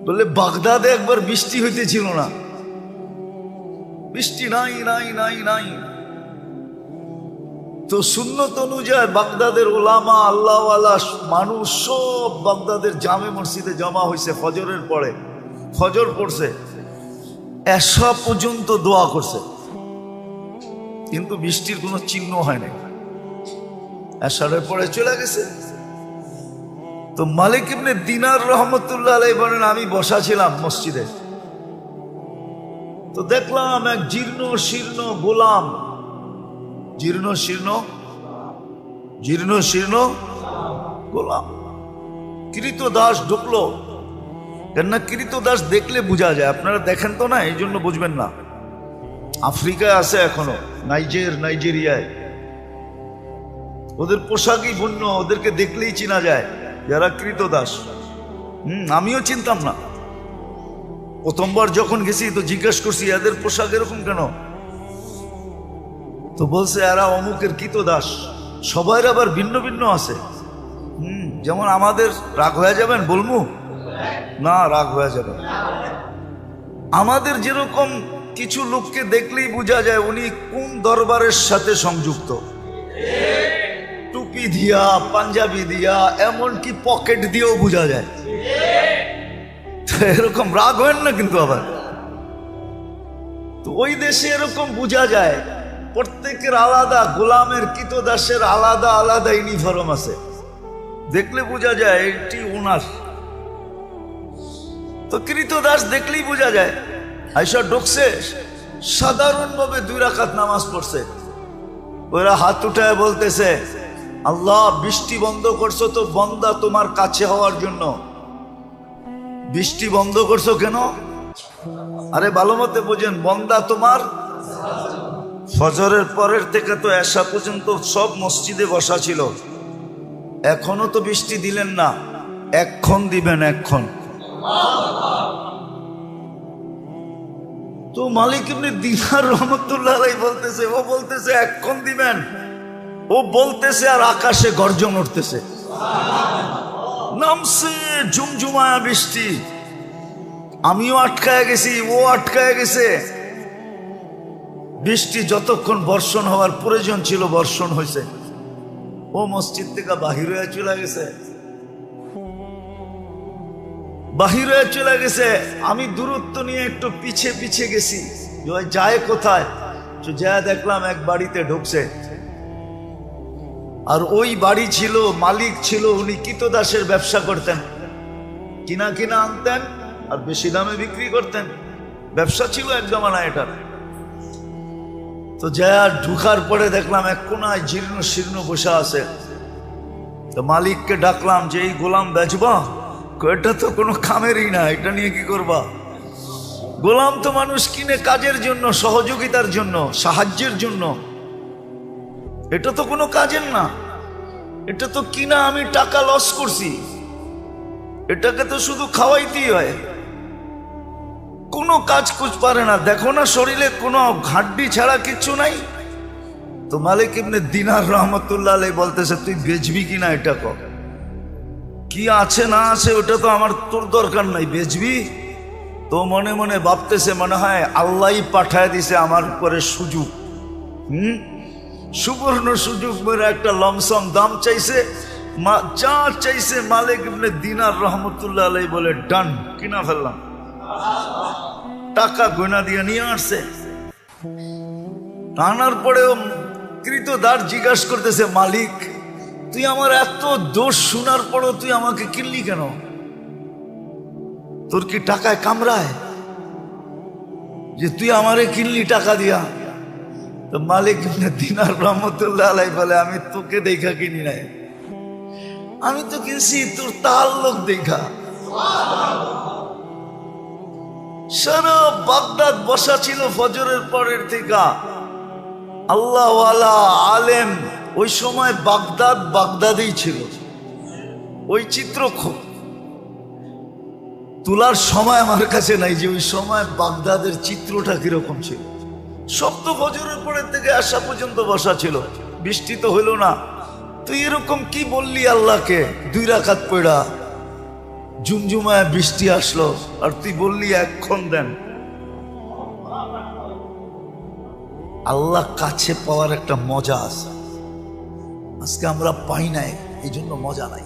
বলে বাগদাদে একবার বৃষ্টি হইতেছিল না, বৃষ্টি নাই নাই নাই নাই। তো সুন্নত অনুযায়ী বাগদাদের ওলামা আল্লাহওয়ালা মানুষ সব বাগদাদের জামে মসজিদে জমা হয়েছে। ফজরের পরে ফজর পড়ছে, এশা পর্যন্ত দোয়া করছে, কিন্তু বৃষ্টির কোনো চিহ্ন হয় নাই। এশারের পরে চলে গেছে। তো মালিক ইবনে দিনার রহমতুল্লাহ আলাইহি বলেন, আমি বসা ছিলাম মসজিদে, তো দেখলাম এক জীর্ণ শীর্ণ গোলাম, জীর্ণ শীর্ণ গোলাম কৃতদাস ঢুকলো। কেননা কৃতদাস দেখলে বোঝা যায়, আপনারা দেখেন তো না, এই জন্য বুঝবেন না। আফ্রিকায় আছে এখনো, নাইজেরিয়ায় ওদের পোশাকই ভিন্ন, ওদেরকে দেখলেই চেনা যায় যারা কৃতদাস। আমিও চিনতাম না, প্রথমবার যখন গেছি তো জিজ্ঞেস করছি এদের পোশাক এরকম কেন, তো বলছে এরা অমুকের কৃতদাস। সবাই আবার ভিন্ন ভিন্ন আছে। যেমন আমাদের রাগ হয়ে যাবেন বলমু না, রাগ হয়ে যাবে। আমাদের যেরকম কিছু লোককে দেখলেই বোঝা যায় উনি কোন দরবারের সাথে সংযুক্ত, টুপি দিয়া, পাঞ্জাবি দিয়া, এমনকি পকেট দিয়েও বোঝা যায়। এরকম রাগ হয় না কিন্তু আবার। তো ওই দেশে এরকম বোঝা যায়, প্রত্যেকের আলাদা, গোলামের কৃতদাসের আলাদা আলাদা ইউনিফর্ম আছে, দেখলে বোঝা যায় এটি ওনার। তো কৃতদাস দেখলেই বোঝা যায়। আইসা ঢুকছে, সাধারণভাবে 2 রাকাত নামাজ পড়ছে। ওরা হাত উঠায় বলতেছে, আল্লাহ বৃষ্টি বন্ধ করছো তো বন্দা তোমার কাছে হওয়ার জন্য। বৃষ্টি বন্ধ করছো কেন? আরে ভালো মতে বোঝেন, বন্দা তোমার। ফজরের পরের থেকে তো এশা পর্যন্ত সব মসজিদে বসা ছিল, এখনো তো বৃষ্টি দিলেন না, এক্ষণ দিবেন, এক্ষণ। তো মালিক ইবনে দিনার রহমতুল্লাহ আলাইহি বলতেছে, ও বলতেছে এক্ষণ দিবেন, ও বলতেছে আর আকাশে গর্জন উঠতেছে, নামছে ঝুমঝুমায়া বৃষ্টি। আমিও আটকায় গেছি, ও আটকায় গেছে। বৃষ্টি যতক্ষণ বর্ষণ হওয়ার প্রয়োজন ছিল বর্ষণ হয়েছে। ও মসজিদ থেকে বাহির হয়ে চলে গেছে, বাহির হয়ে চলে গেছে। আমি দূরত্ব নিয়ে একটু পিছে পিছে গেছি, যায় কোথায়, যা দেখলাম এক বাড়িতে ঢুকছে। আর ওই বাড়ি ছিল, মালিক ছিল, উনি কৃতদাসের ব্যবসা করতেন, কিনা কিনা আনতেন আর বেশি দামে বিক্রি করতেন। ব্যবসা ছিল এক জমানা এটার। তো যা ঢুকার পরে দেখলাম এক কোনায় জীর্ণ শীর্ণ বসে আছে। তো মালিককে ডাকলাম যে এই গোলাম বেচবা? এটা তো কোনো কামেরই না, এটা নিয়ে কি করবা? গোলাম তো মানুষ কিনে কাজের জন্য, সহযোগিতার জন্য, সাহায্যের জন্য, এটা তো কোনো কাজের না। এটা তো কিনা আমি টাকা লস করছি, এটাকে তো শুধু খাওয়াইতেই হয়, কোনো কাজ কুছ পারে না। দেখো না শরীরে কোনো হাড্ডি ছাড়া কিচ্ছু নাই। তো মালিক ইবনে দিনার রহমতুল্লাহ আলাইহি বলতেছে, তুই বেচবি কিনা এটা কর, কি আছে না আছে ওটা তো আমার তোর দরকার নাই, বেচবি? তো মনে মনে ভাবতেছে, মনে হয় আল্লাহই পাঠায় দিছে আমার উপরে সুযোগ, সুবর্ণ সুযোগ মেরে একটা লমসম দাম চাইছে, যা চাইছে মালিক ইবনে দিনার রহমতুল্লাহ আলাইহি বলে ডান, কিনা ফেললাম। টাকা গয়না দিয়ে নিয়ে আসছে। আনার পরেও কৃতদাস জিজ্ঞাসা করতেছে, মালিক তুই আমার এত দোষ শোনার পরও তুই আমাকে কিনলি কেন? তোর কি টাকায় কামড়ায় যে তুই আমারে কিনলি টাকা দিয়া? তো মালিক ইবনে দিনার রহমতুল্লাহ আলাইহি বলে, আমি তোকে দেখা কিনি নাই, আমি তো কিনছি তোর তাআল্লুক দেখা। সারা বাগদাদ বসা ছিল ফজরের পরের থেকে আল্লাহওয়ালা আলেম। ওই সময় বাগদাদ বাগদাদেই ছিল। ওই চিত্র তোলার সময় আমার কাছে নাই যে ওই সময় বাগদাদের চিত্রটা কিরকম ছিল। সব তো ফজরের পরের থেকে আসা পর্যন্ত বসা ছিল, বৃষ্টি তো হইল না। তুই এরকম কি বললি আল্লাহকে 2 রাকাত পড়া? ঝুমঝুমায় বৃষ্টি আসলো আর তুই বললি এক্ষণ দেন। আল্লাহ কাছে পাওয়ার একটা মজা আছে, আজকে আমরা পাই নাই, এই জন্য মজা নাই।